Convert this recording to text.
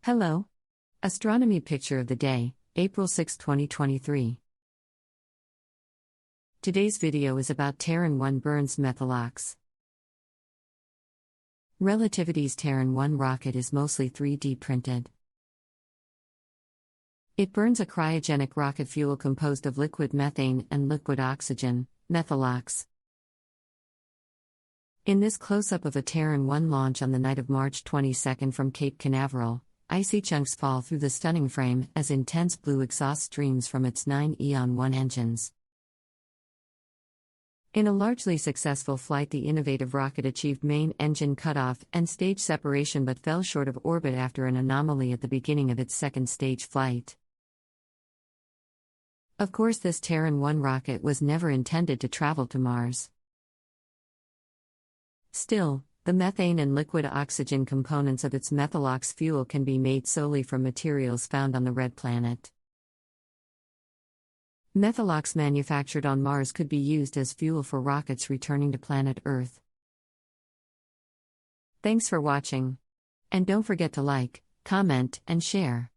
Hello. Astronomy picture of the day, April 6, 2023. Today's video is about Terran 1 burns Methalox. Relativity's Terran 1 rocket is mostly 3D printed. It burns a cryogenic rocket fuel composed of liquid methane and liquid oxygen, Methalox. In this close-up of a Terran 1 launch on the night of March 22 from Cape Canaveral, icy chunks fall through the stunning frame as intense blue exhaust streams from its 9 Aeon 1 engines. In a largely successful flight, the innovative rocket achieved main engine cutoff and stage separation but fell short of orbit after an anomaly at the beginning of its second stage flight. Of course, this Terran 1 rocket was never intended to travel to Mars. Still, the methane and liquid oxygen components of its Methalox fuel can be made solely from materials found on the red planet. Methalox manufactured on Mars could be used as fuel for rockets returning to planet Earth. Thanks for watching. And don't forget to like, comment, and share.